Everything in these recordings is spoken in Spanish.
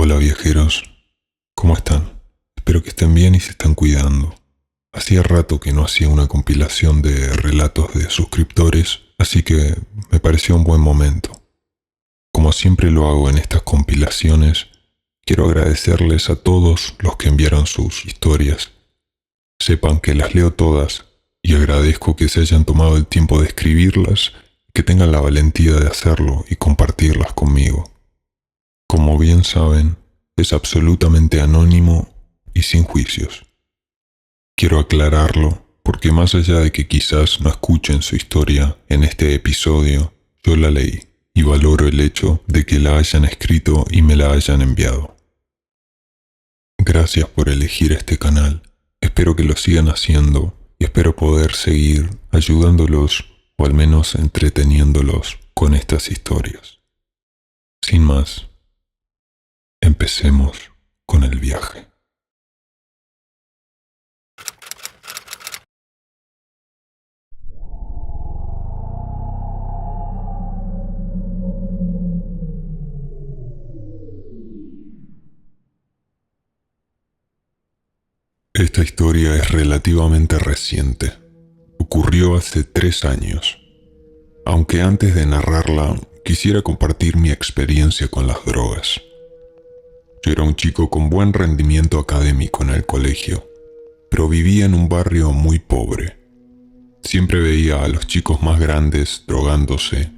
Hola viajeros, ¿cómo están? Espero que estén bien y se están cuidando. Hacía rato que no hacía una compilación de relatos de suscriptores, así que me pareció un buen momento. Como siempre lo hago en estas compilaciones, quiero agradecerles a todos los que enviaron sus historias. Sepan que las leo todas y agradezco que se hayan tomado el tiempo de escribirlas y que tengan la valentía de hacerlo y compartirlas conmigo. Como bien saben, es absolutamente anónimo y sin juicios. Quiero aclararlo porque más allá de que quizás no escuchen su historia en este episodio, yo la leí y valoro el hecho de que la hayan escrito y me la hayan enviado. Gracias por elegir este canal. Espero que lo sigan haciendo y espero poder seguir ayudándolos o al menos entreteniéndolos con estas historias. Sin más, empecemos con el viaje. Esta historia es relativamente reciente. Ocurrió hace 3 años. Aunque antes de narrarla, quisiera compartir mi experiencia con las drogas. Yo era un chico con buen rendimiento académico en el colegio, pero vivía en un barrio muy pobre. Siempre veía a los chicos más grandes drogándose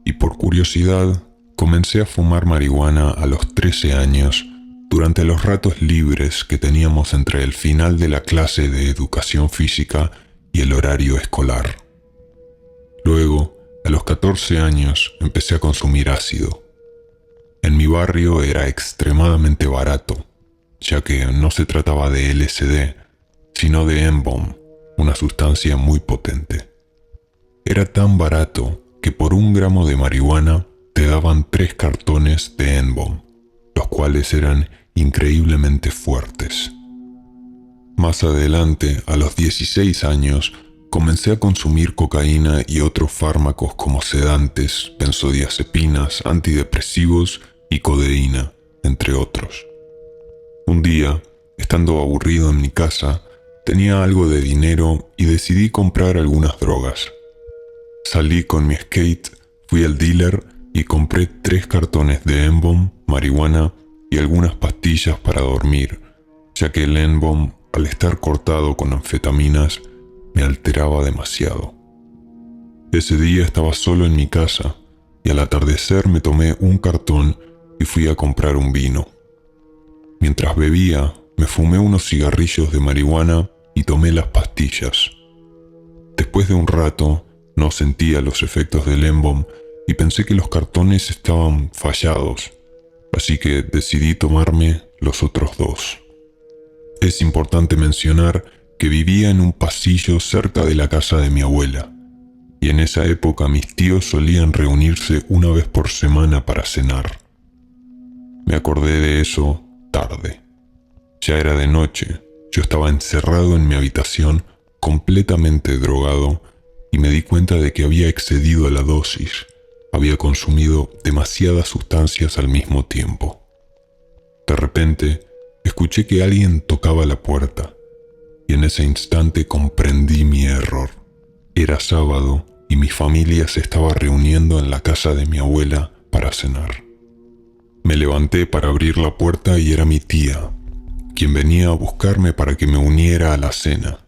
y por curiosidad comencé a fumar marihuana a los 13 años durante los ratos libres que teníamos entre el final de la clase de educación física y el horario escolar. Luego, a los 14 años, empecé a consumir ácido. En mi barrio era extremadamente barato, ya que no se trataba de LSD, sino de N-Bomb, una sustancia muy potente. Era tan barato que por 1 gramo de marihuana te daban 3 cartones de N-Bomb, los cuales eran increíblemente fuertes. Más adelante, a los 16 años, comencé a consumir cocaína y otros fármacos como sedantes, benzodiazepinas, antidepresivos y codeína, entre otros. Un día, estando aburrido en mi casa, tenía algo de dinero y decidí comprar algunas drogas. Salí con mi skate, fui al dealer y compré 3 cartones de N-Bomb, marihuana y algunas pastillas para dormir, ya que el N-Bomb, al estar cortado con anfetaminas, me alteraba demasiado. Ese día estaba solo en mi casa y al atardecer me tomé 1 cartón y fui a comprar un vino. Mientras bebía, me fumé unos cigarrillos de marihuana y tomé las pastillas. Después de un rato, no sentía los efectos del N-Bomb y pensé que los cartones estaban fallados, así que decidí tomarme los otros 2. Es importante mencionar que vivía en un pasillo cerca de la casa de mi abuela, y en esa época mis tíos solían reunirse una vez por semana para cenar. Me acordé de eso tarde. Ya era de noche, yo estaba encerrado en mi habitación completamente drogado y me di cuenta de que había excedido la dosis. Había consumido demasiadas sustancias al mismo tiempo. De repente, escuché que alguien tocaba la puerta y en ese instante comprendí mi error. Era sábado y mi familia se estaba reuniendo en la casa de mi abuela para cenar. Me levanté para abrir la puerta y era mi tía, quien venía a buscarme para que me uniera a la cena.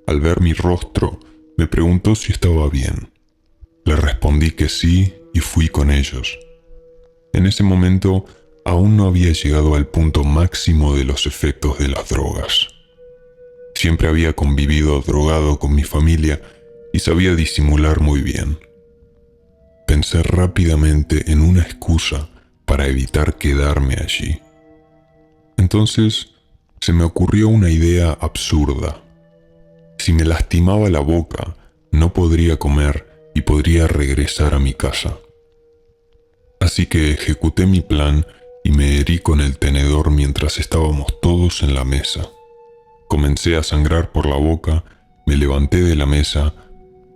Al ver mi rostro, me preguntó si estaba bien. Le respondí que sí y fui con ellos. En ese momento, aún no había llegado al punto máximo de los efectos de las drogas. Siempre había convivido drogado con mi familia y sabía disimular muy bien. Pensé rápidamente en una excusa para evitar quedarme allí. Entonces, se me ocurrió una idea absurda. Si me lastimaba la boca, no podría comer y podría regresar a mi casa. Así que ejecuté mi plan y me herí con el tenedor mientras estábamos todos en la mesa. Comencé a sangrar por la boca, me levanté de la mesa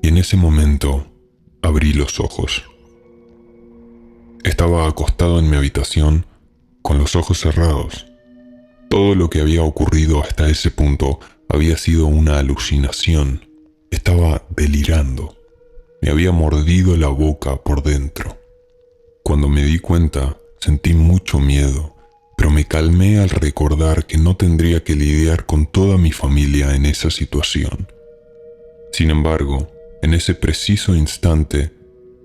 y en ese momento abrí los ojos. Estaba acostado en mi habitación con los ojos cerrados. Todo lo que había ocurrido hasta ese punto había sido una alucinación. Estaba delirando. Me había mordido la boca por dentro. Cuando me di cuenta, sentí mucho miedo, pero me calmé al recordar que no tendría que lidiar con toda mi familia en esa situación. Sin embargo, en ese preciso instante,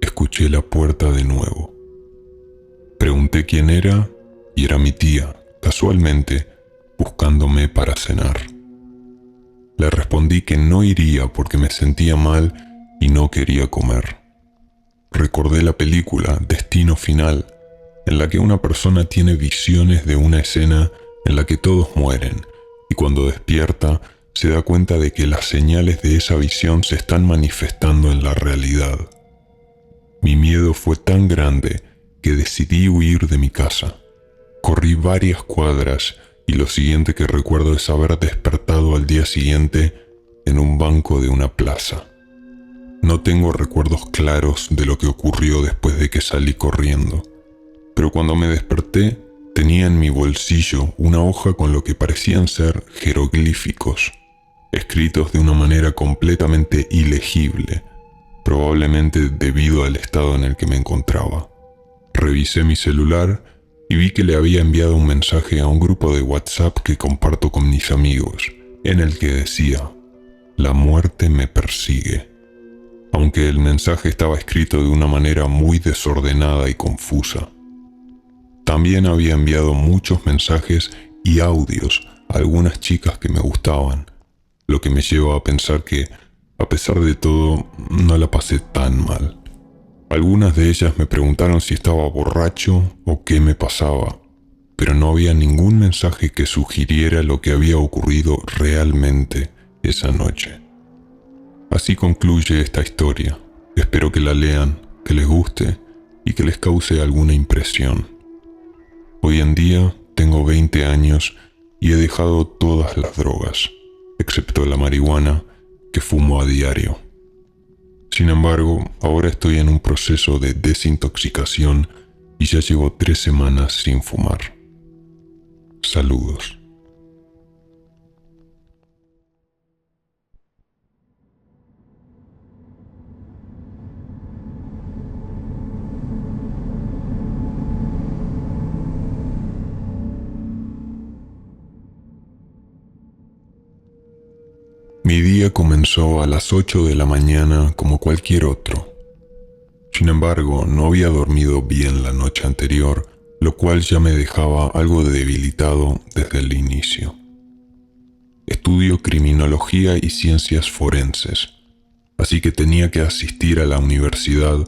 escuché la puerta de nuevo. Pregunté quién era y era mi tía, casualmente, buscándome para cenar. Le respondí que no iría porque me sentía mal y no quería comer. Recordé la película Destino Final, en la que una persona tiene visiones de una escena en la que todos mueren y cuando despierta se da cuenta de que las señales de esa visión se están manifestando en la realidad. Mi miedo fue tan grande que decidí huir de mi casa. Corrí varias cuadras y lo siguiente que recuerdo es haber despertado al día siguiente en un banco de una plaza. No tengo recuerdos claros de lo que ocurrió después de que salí corriendo, pero cuando me desperté tenía en mi bolsillo una hoja con lo que parecían ser jeroglíficos, escritos de una manera completamente ilegible, probablemente debido al estado en el que me encontraba. Revisé mi celular y vi que le había enviado un mensaje a un grupo de WhatsApp que comparto con mis amigos, en el que decía: «La muerte me persigue». Aunque el mensaje estaba escrito de una manera muy desordenada y confusa. También había enviado muchos mensajes y audios a algunas chicas que me gustaban, lo que me lleva a pensar que, a pesar de todo, no la pasé tan mal. Algunas de ellas me preguntaron si estaba borracho o qué me pasaba, pero no había ningún mensaje que sugiriera lo que había ocurrido realmente esa noche. Así concluye esta historia. Espero que la lean, que les guste y que les cause alguna impresión. Hoy en día tengo 20 años y he dejado todas las drogas, excepto la marihuana que fumo a diario. Sin embargo, ahora estoy en un proceso de desintoxicación y ya llevo 3 semanas sin fumar. Saludos. Mi día comenzó a las 8 de la mañana como cualquier otro. Sin embargo, no había dormido bien la noche anterior, lo cual ya me dejaba algo debilitado desde el inicio. Estudio criminología y ciencias forenses, así que tenía que asistir a la universidad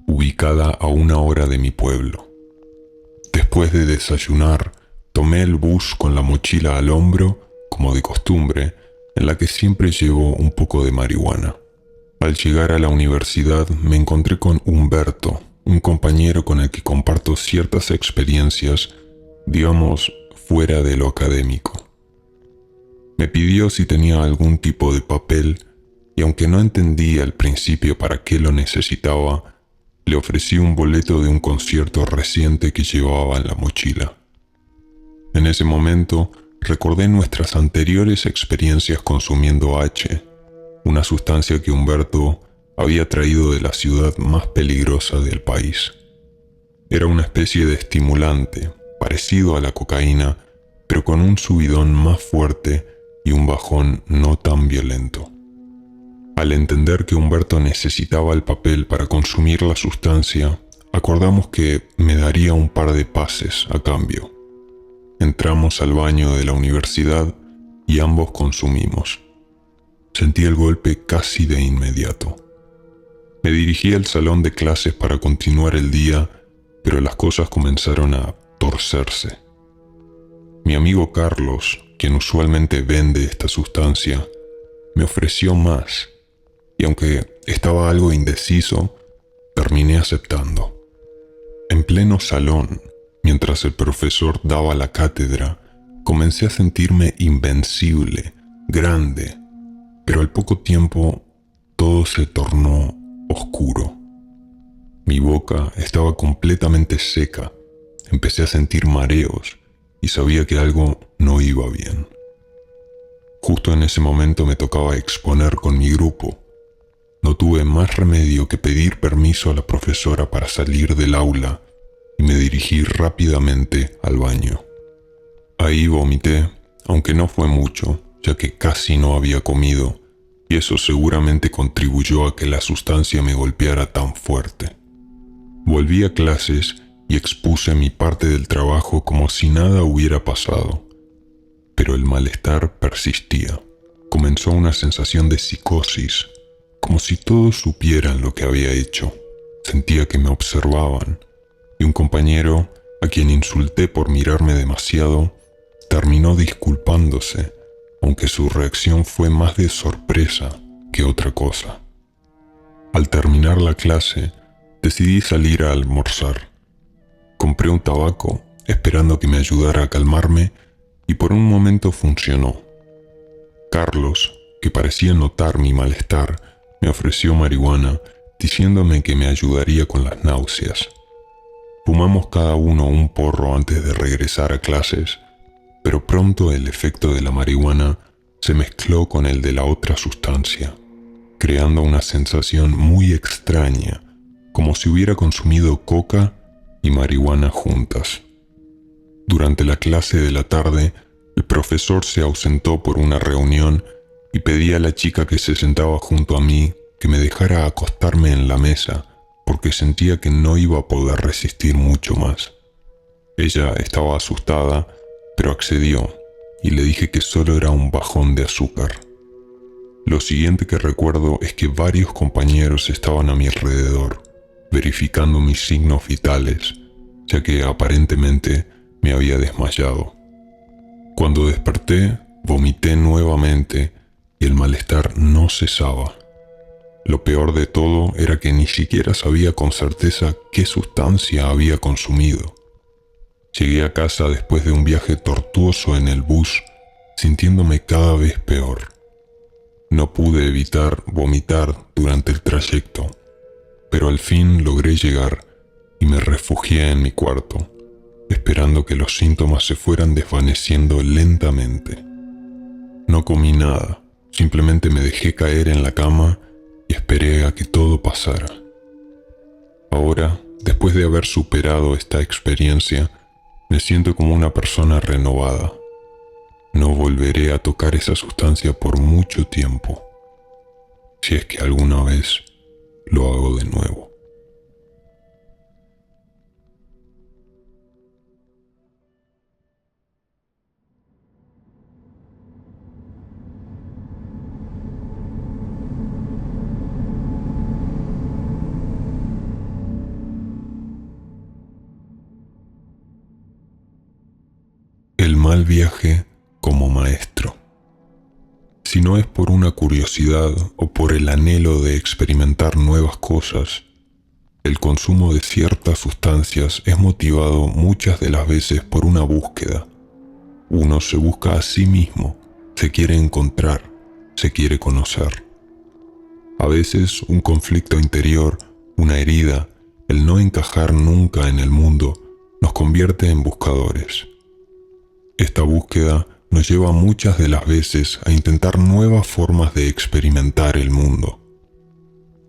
ubicada a 1 hora de mi pueblo. Después de desayunar, tomé el bus con la mochila al hombro, como de costumbre, en la que siempre llevo un poco de marihuana. Al llegar a la universidad me encontré con Humberto, un compañero con el que comparto ciertas experiencias, digamos, fuera de lo académico. Me pidió si tenía algún tipo de papel y aunque no entendí al principio para qué lo necesitaba, le ofrecí un boleto de un concierto reciente que llevaba en la mochila. En ese momento, recordé nuestras anteriores experiencias consumiendo H, una sustancia que Humberto había traído de la ciudad más peligrosa del país. Era una especie de estimulante, parecido a la cocaína, pero con un subidón más fuerte y un bajón no tan violento. Al entender que Humberto necesitaba el papel para consumir la sustancia, acordamos que me daría un par de pases a cambio. Entramos al baño de la universidad y ambos consumimos. Sentí el golpe casi de inmediato. Me dirigí al salón de clases para continuar el día, pero las cosas comenzaron a torcerse. Mi amigo Carlos, quien usualmente vende esta sustancia, me ofreció más, y aunque estaba algo indeciso, terminé aceptando. En pleno salón, mientras el profesor daba la cátedra, comencé a sentirme invencible, grande, pero al poco tiempo todo se tornó oscuro. Mi boca estaba completamente seca, empecé a sentir mareos y sabía que algo no iba bien. Justo en ese momento me tocaba exponer con mi grupo. No tuve más remedio que pedir permiso a la profesora para salir del aula y me dirigí rápidamente al baño. Ahí vomité, aunque no fue mucho, ya que casi no había comido, y eso seguramente contribuyó a que la sustancia me golpeara tan fuerte. Volví a clases y expuse mi parte del trabajo como si nada hubiera pasado. Pero el malestar persistía. Comenzó una sensación de psicosis, como si todos supieran lo que había hecho. Sentía que me observaban, y un compañero, a quien insulté por mirarme demasiado, terminó disculpándose, aunque su reacción fue más de sorpresa que otra cosa. Al terminar la clase, decidí salir a almorzar. Compré un tabaco, esperando que me ayudara a calmarme, y por un momento funcionó. Carlos, que parecía notar mi malestar, me ofreció marihuana, diciéndome que me ayudaría con las náuseas. Fumamos cada uno un porro antes de regresar a clases, pero pronto el efecto de la marihuana se mezcló con el de la otra sustancia, creando una sensación muy extraña, como si hubiera consumido coca y marihuana juntas. Durante la clase de la tarde, el profesor se ausentó por una reunión y pedí a la chica que se sentaba junto a mí que me dejara acostarme en la mesa porque sentía que no iba a poder resistir mucho más. Ella estaba asustada, pero accedió y le dije que solo era un bajón de azúcar. Lo siguiente que recuerdo es que varios compañeros estaban a mi alrededor, verificando mis signos vitales, ya que aparentemente me había desmayado. Cuando desperté, vomité nuevamente y el malestar no cesaba. Lo peor de todo era que ni siquiera sabía con certeza qué sustancia había consumido. Llegué a casa después de un viaje tortuoso en el bus, sintiéndome cada vez peor. No pude evitar vomitar durante el trayecto, pero al fin logré llegar y me refugié en mi cuarto, esperando que los síntomas se fueran desvaneciendo lentamente. No comí nada, simplemente me dejé caer en la cama y esperé a que todo pasara. Ahora, después de haber superado esta experiencia, me siento como una persona renovada. No volveré a tocar esa sustancia por mucho tiempo, si es que alguna vez lo hago de nuevo. El mal viaje como maestro. Si no es por una curiosidad o por el anhelo de experimentar nuevas cosas, el consumo de ciertas sustancias es motivado muchas de las veces por una búsqueda. Uno se busca a sí mismo, se quiere encontrar, se quiere conocer. A veces un conflicto interior, una herida, el no encajar nunca en el mundo, nos convierte en buscadores. Esta búsqueda nos lleva muchas de las veces a intentar nuevas formas de experimentar el mundo.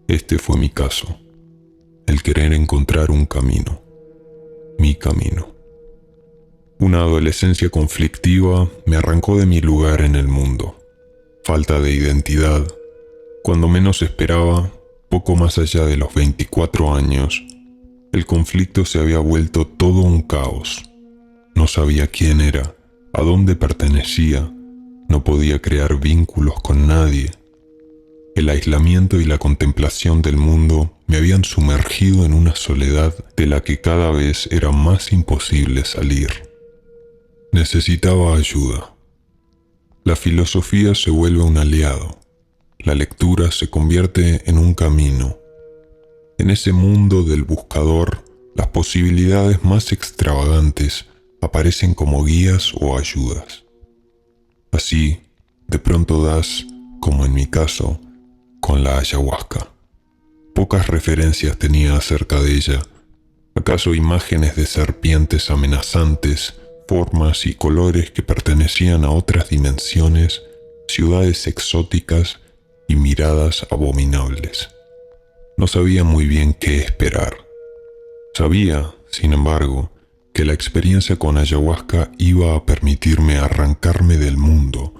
Este fue mi caso, el querer encontrar un camino, mi camino. Una adolescencia conflictiva me arrancó de mi lugar en el mundo. Falta de identidad. Cuando menos esperaba, poco más allá de los 24 años, el conflicto se había vuelto todo un caos. No sabía quién era, a dónde pertenecía, no podía crear vínculos con nadie. El aislamiento y la contemplación del mundo me habían sumergido en una soledad de la que cada vez era más imposible salir. Necesitaba ayuda. La filosofía se vuelve un aliado. La lectura se convierte en un camino. En ese mundo del buscador, las posibilidades más extravagantes aparecen como guías o ayudas. Así, de pronto das, como en mi caso, con la ayahuasca. Pocas referencias tenía acerca de ella, ¿Acaso imágenes de serpientes amenazantes, formas y colores que pertenecían a otras dimensiones, ciudades exóticas y miradas abominables? No sabía muy bien qué esperar. Sabía, sin embargo, que la experiencia con ayahuasca iba a permitirme arrancarme del mundo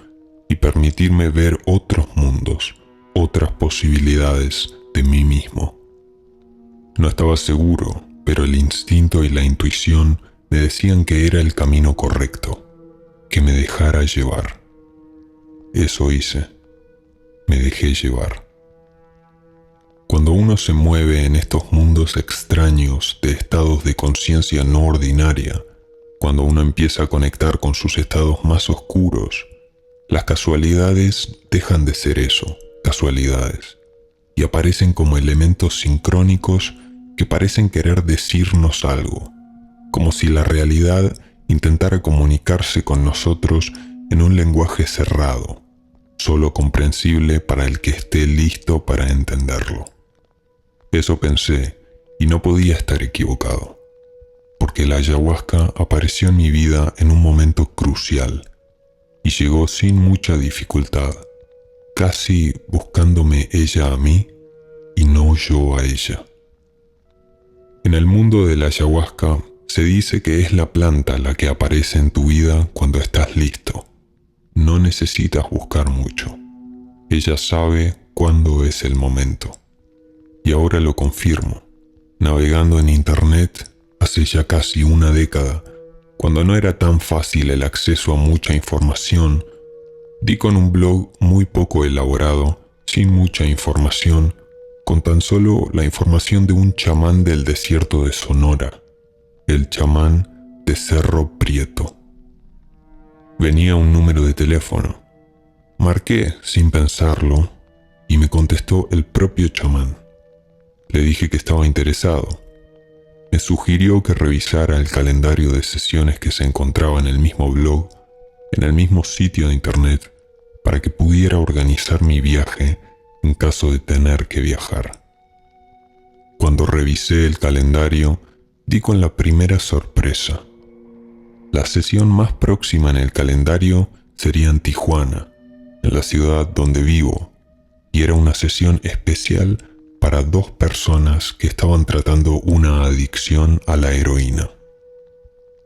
y permitirme ver otros mundos, otras posibilidades de mí mismo. No estaba seguro, pero el instinto y la intuición me decían que era el camino correcto, que me dejara llevar. Eso hice. Me dejé llevar. Cuando uno se mueve en estos mundos extraños de estados de conciencia no ordinaria, cuando uno empieza a conectar con sus estados más oscuros, las casualidades dejan de ser eso, casualidades, y aparecen como elementos sincrónicos que parecen querer decirnos algo, como si la realidad intentara comunicarse con nosotros en un lenguaje cerrado, solo comprensible para el que esté listo para entenderlo. Eso pensé, y no podía estar equivocado, porque la ayahuasca apareció en mi vida en un momento crucial, y llegó sin mucha dificultad, casi buscándome ella a mí y no yo a ella. En el mundo de la ayahuasca se dice que es la planta la que aparece en tu vida cuando estás listo. No necesitas buscar mucho. Ella sabe cuándo es el momento. Y ahora lo confirmo. Navegando en internet hace ya casi una década, cuando no era tan fácil el acceso a mucha información, di con un blog muy poco elaborado, sin mucha información, con tan solo la información de un chamán del desierto de Sonora, el chamán de Cerro Prieto. Venía un número de teléfono. Marqué sin pensarlo y me contestó el propio chamán. Le dije que estaba interesado. Me sugirió que revisara el calendario de sesiones que se encontraba en el mismo blog, en el mismo sitio de internet, para que pudiera organizar mi viaje en caso de tener que viajar. Cuando revisé el calendario, di con la primera sorpresa. La sesión más próxima en el calendario sería en Tijuana, en la ciudad donde vivo, y era una sesión especial para 2 personas que estaban tratando una adicción a la heroína.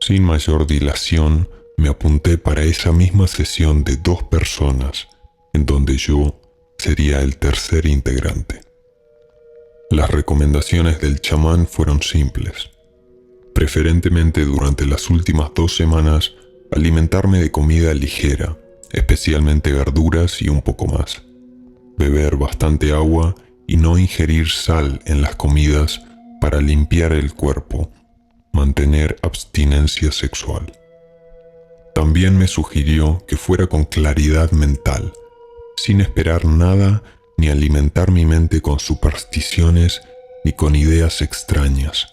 Sin mayor dilación, me apunté para esa misma sesión de 2 personas, en donde yo sería el tercer integrante. Las recomendaciones del chamán fueron simples. Preferentemente durante las últimas 2 semanas, alimentarme de comida ligera, especialmente verduras y un poco más. Beber bastante agua y no ingerir sal en las comidas para limpiar el cuerpo, mantener abstinencia sexual. También me sugirió que fuera con claridad mental, sin esperar nada ni alimentar mi mente con supersticiones ni con ideas extrañas.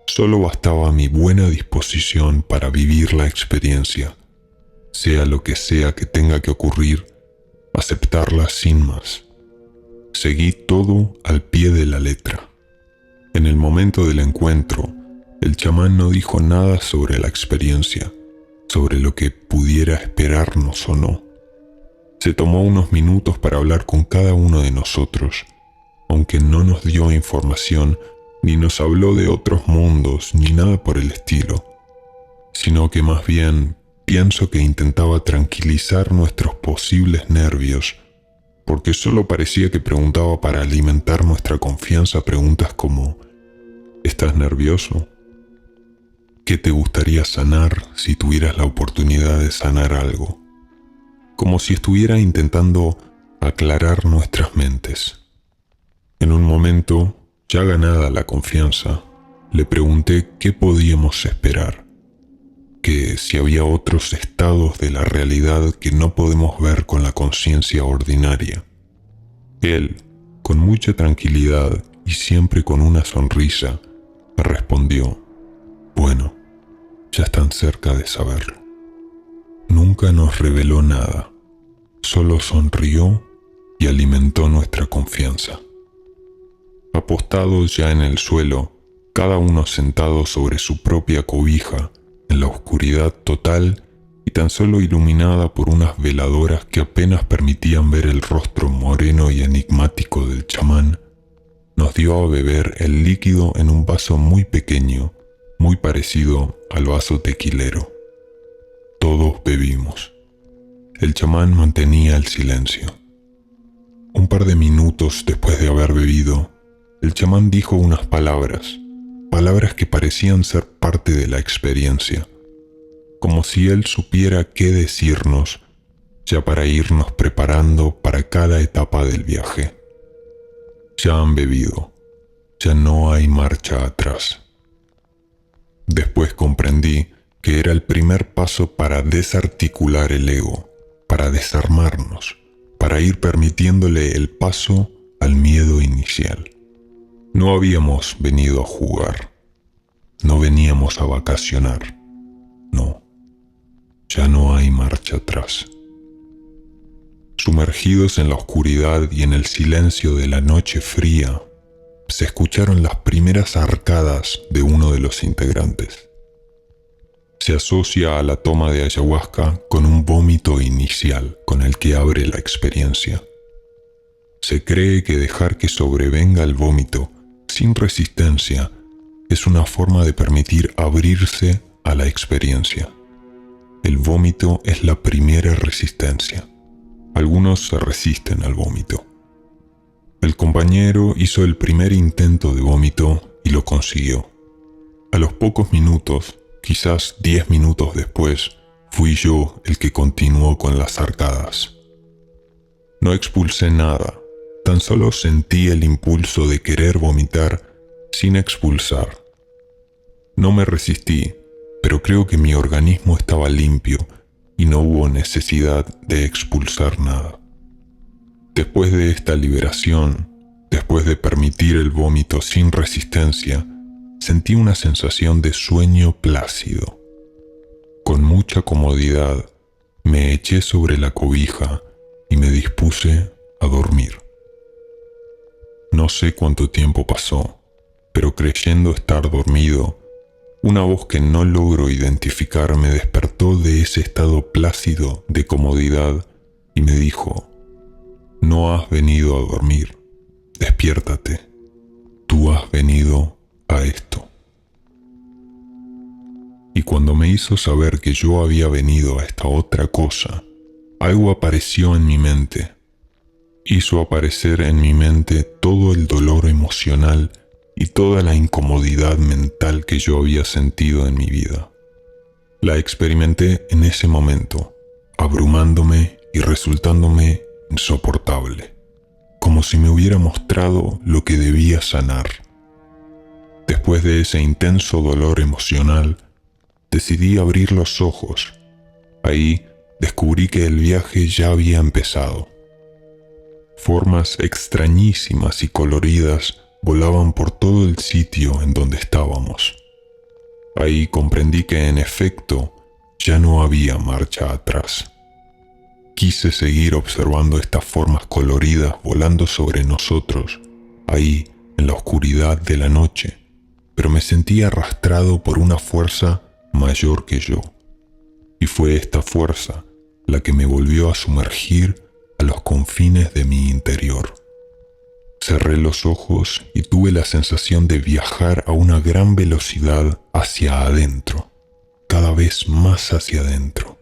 Solo bastaba mi buena disposición para vivir la experiencia, sea lo que sea que tenga que ocurrir, aceptarla sin más. Seguí todo al pie de la letra. En el momento del encuentro, el chamán no dijo nada sobre la experiencia, sobre lo que pudiera esperarnos o no. Se tomó unos minutos para hablar con cada uno de nosotros, aunque no nos dio información, ni nos habló de otros mundos, ni nada por el estilo, sino que más bien pienso que intentaba tranquilizar nuestros posibles nervios, porque solo parecía que preguntaba para alimentar nuestra confianza preguntas como: ¿estás nervioso? ¿Qué te gustaría sanar si tuvieras la oportunidad de sanar algo? Como si estuviera intentando aclarar nuestras mentes. En un momento, ya ganada la confianza, le pregunté qué podíamos esperar, que si había otros estados de la realidad que no podemos ver con la conciencia ordinaria. Él, con mucha tranquilidad y siempre con una sonrisa, me respondió: bueno, ya están cerca de saberlo. Nunca nos reveló nada, solo sonrió y alimentó nuestra confianza. Apostado ya en el suelo, cada uno sentado sobre su propia cobija, en la oscuridad total y tan solo iluminada por unas veladoras que apenas permitían ver el rostro moreno y enigmático del chamán, nos dio a beber el líquido en un vaso muy pequeño, muy parecido al vaso tequilero. Todos bebimos. El chamán mantenía el silencio. Un par de minutos después de haber bebido, el chamán dijo unas palabras que parecían ser parte de la experiencia, como si él supiera qué decirnos ya para irnos preparando para cada etapa del viaje. Ya han bebido, ya no hay marcha atrás. Después comprendí que era el primer paso para desarticular el ego, para desarmarnos, para ir permitiéndole el paso al miedo inicial. No habíamos venido a jugar, no veníamos a vacacionar, no, ya no hay marcha atrás. Sumergidos en la oscuridad y en el silencio de la noche fría, se escucharon las primeras arcadas de uno de los integrantes. Se asocia a la toma de ayahuasca con un vómito inicial con el que abre la experiencia. Se cree que dejar que sobrevenga el vómito sin resistencia es una forma de permitir abrirse a la experiencia. El vómito es la primera resistencia. Algunos se resisten al vómito. El compañero hizo el primer intento de vómito y lo consiguió. A los pocos minutos, quizás 10 minutos después, fui yo el que continuó con las arcadas. No expulsé nada, tan solo sentí el impulso de querer vomitar sin expulsar. No me resistí, pero creo que mi organismo estaba limpio y no hubo necesidad de expulsar nada. Después de esta liberación, después de permitir el vómito sin resistencia, sentí una sensación de sueño plácido. Con mucha comodidad, me eché sobre la cobija y me dispuse a dormir. No sé cuánto tiempo pasó, pero creyendo estar dormido, una voz que no logro identificar me despertó de ese estado plácido de comodidad y me dijo: «No has venido a dormir, despiértate, tú has venido a esto». Y cuando me hizo saber que yo había venido a esta otra cosa, algo apareció en mi mente. Hizo aparecer en mi mente todo el dolor emocional y toda la incomodidad mental que yo había sentido en mi vida. La experimenté en ese momento, abrumándome y resultándome insoportable, como si me hubiera mostrado lo que debía sanar. Después de ese intenso dolor emocional, decidí abrir los ojos. Ahí descubrí que el viaje ya había empezado. Formas extrañísimas y coloridas volaban por todo el sitio en donde estábamos. Ahí comprendí que en efecto ya no había marcha atrás. Quise seguir observando estas formas coloridas volando sobre nosotros, ahí en la oscuridad de la noche, pero me sentí arrastrado por una fuerza mayor que yo. Y fue esta fuerza la que me volvió a sumergir a los confines de mi interior. Cerré los ojos y tuve la sensación de viajar a una gran velocidad hacia adentro, cada vez más hacia adentro.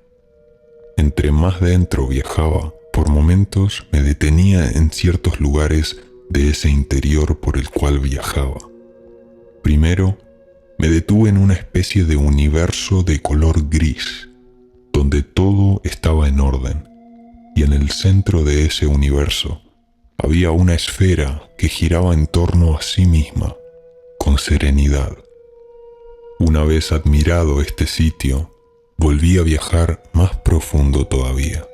Entre más dentro viajaba, por momentos me detenía en ciertos lugares de ese interior por el cual viajaba. Primero, me detuve en una especie de universo de color gris, donde todo estaba en orden, y en el centro de ese universo había una esfera que giraba en torno a sí misma, con serenidad. Una vez admirado este sitio, volví a viajar más profundo todavía.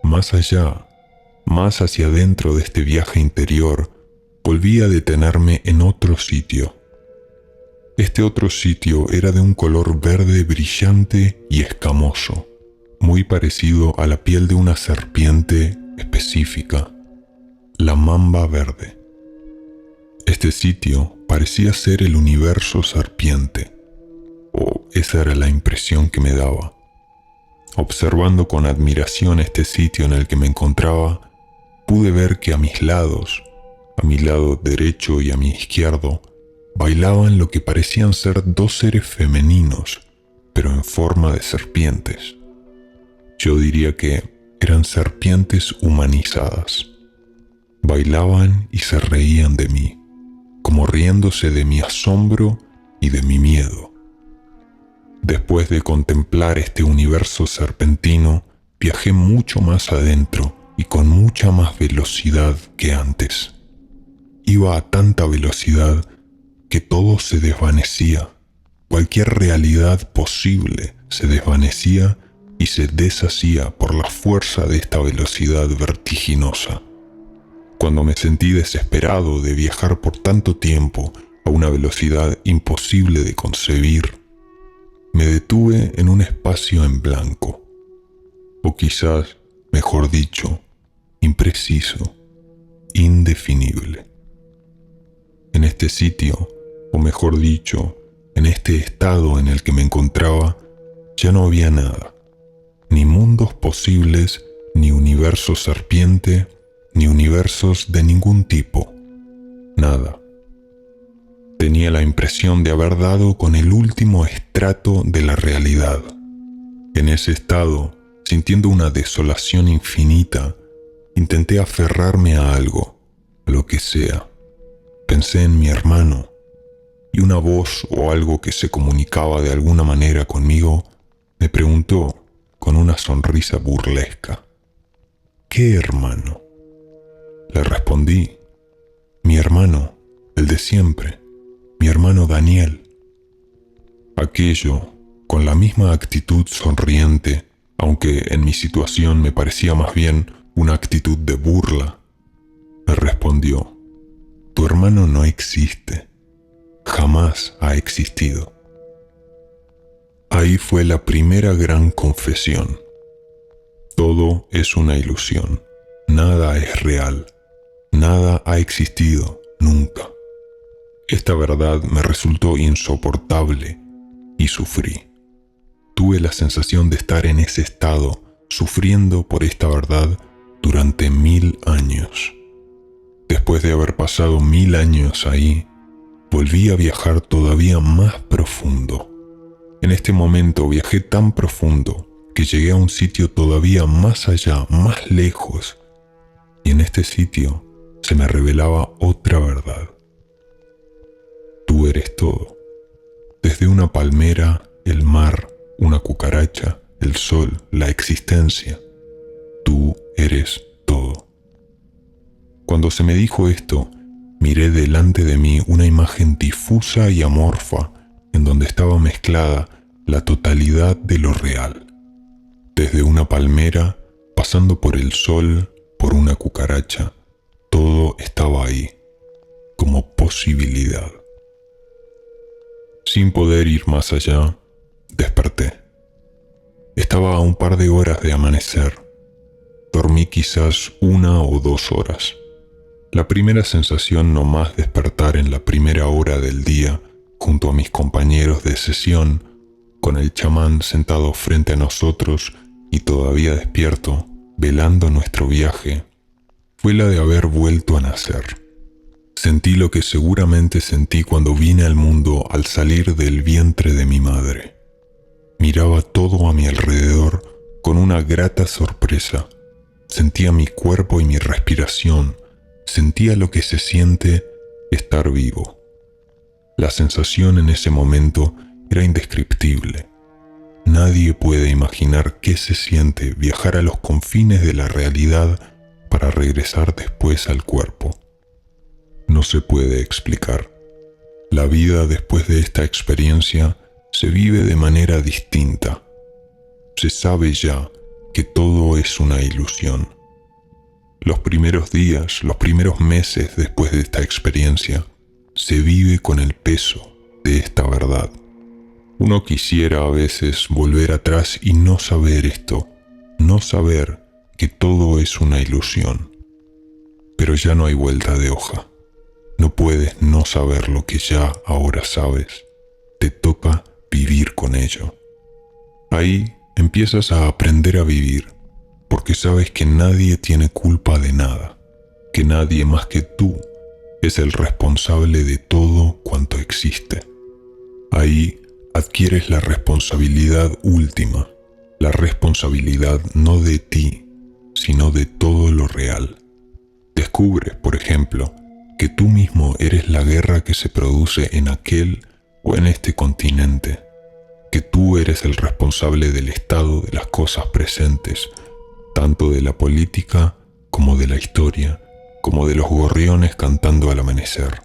Más allá, más hacia adentro de este viaje interior, volví a detenerme en otro sitio. Este otro sitio era de un color verde brillante y escamoso, muy parecido a la piel de una serpiente específica, la mamba verde. Este sitio parecía ser el universo serpiente, o esa era la impresión que me daba. Observando con admiración este sitio en el que me encontraba, pude ver que a mis lados, a mi lado derecho y a mi izquierdo, bailaban lo que parecían ser dos seres femeninos, pero en forma de serpientes. Yo diría que eran serpientes humanizadas. Bailaban y se reían de mí, como riéndose de mi asombro y de mi miedo. Después de contemplar este universo serpentino, viajé mucho más adentro y con mucha más velocidad que antes. Iba a tanta velocidad que todo se desvanecía. Cualquier realidad posible se desvanecía y se deshacía por la fuerza de esta velocidad vertiginosa. Cuando me sentí desesperado de viajar por tanto tiempo a una velocidad imposible de concebir, me detuve en un espacio en blanco, o quizás, mejor dicho, impreciso, indefinible. En este sitio, o mejor dicho, en este estado en el que me encontraba, ya no había nada, ni mundos posibles, ni universo serpiente, ni universos de ningún tipo, nada. Tenía la impresión de haber dado con el último estrato de la realidad. En ese estado, sintiendo una desolación infinita, intenté aferrarme a algo, a lo que sea. Pensé en mi hermano, y una voz o algo que se comunicaba de alguna manera conmigo me preguntó con una sonrisa burlesca: ¿qué hermano? Le respondí: mi hermano, el de siempre. Mi hermano Daniel. Aquello, con la misma actitud sonriente, aunque en mi situación me parecía más bien una actitud de burla, me respondió: tu hermano no existe, jamás ha existido. Ahí fue la primera gran confesión. Todo es una ilusión, nada es real, nada ha existido nunca. Esta verdad me resultó insoportable y sufrí. Tuve la sensación de estar en ese estado, sufriendo por esta verdad durante 1000 años. Después de haber pasado 1000 años ahí, volví a viajar todavía más profundo. En este momento viajé tan profundo que llegué a un sitio todavía más allá, más lejos, y en este sitio se me revelaba otra verdad. Tú eres todo. Desde una palmera, el mar, una cucaracha, el sol, la existencia. Tú eres todo. Cuando se me dijo esto, miré delante de mí una imagen difusa y amorfa en donde estaba mezclada la totalidad de lo real. Desde una palmera, pasando por el sol, por una cucaracha, todo estaba ahí, como posibilidad. Sin poder ir más allá, desperté. Estaba a un par de horas de amanecer. Dormí quizás 1 o 2 horas. La primera sensación no más despertar en la primera hora del día, junto a mis compañeros de sesión, con el chamán sentado frente a nosotros y todavía despierto, velando nuestro viaje, fue la de haber vuelto a nacer. Sentí lo que seguramente sentí cuando vine al mundo al salir del vientre de mi madre. Miraba todo a mi alrededor con una grata sorpresa. Sentía mi cuerpo y mi respiración. Sentía lo que se siente estar vivo. La sensación en ese momento era indescriptible. Nadie puede imaginar qué se siente viajar a los confines de la realidad para regresar después al cuerpo. No se puede explicar. La vida después de esta experiencia se vive de manera distinta. Se sabe ya que todo es una ilusión. Los primeros días, los primeros meses después de esta experiencia, se vive con el peso de esta verdad. Uno quisiera a veces volver atrás y no saber esto, no saber que todo es una ilusión. Pero ya no hay vuelta de hoja. No puedes no saber lo que ya ahora sabes. Te toca vivir con ello. Ahí empiezas a aprender a vivir, porque sabes que nadie tiene culpa de nada, que nadie más que tú es el responsable de todo cuanto existe. Ahí adquieres la responsabilidad última, la responsabilidad no de ti, sino de todo lo real. Descubres, por ejemplo, que tú mismo eres la guerra que se produce en aquel o en este continente, que tú eres el responsable del estado de las cosas presentes, tanto de la política como de la historia, como de los gorriones cantando al amanecer.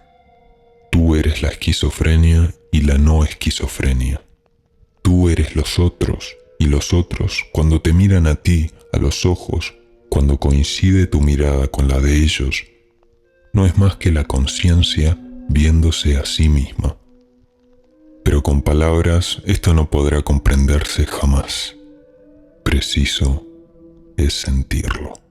Tú eres la esquizofrenia y la no esquizofrenia. Tú eres los otros y los otros cuando te miran a ti a los ojos, cuando coincide tu mirada con la de ellos, no es más que la conciencia viéndose a sí misma. Pero con palabras esto no podrá comprenderse jamás. Preciso es sentirlo.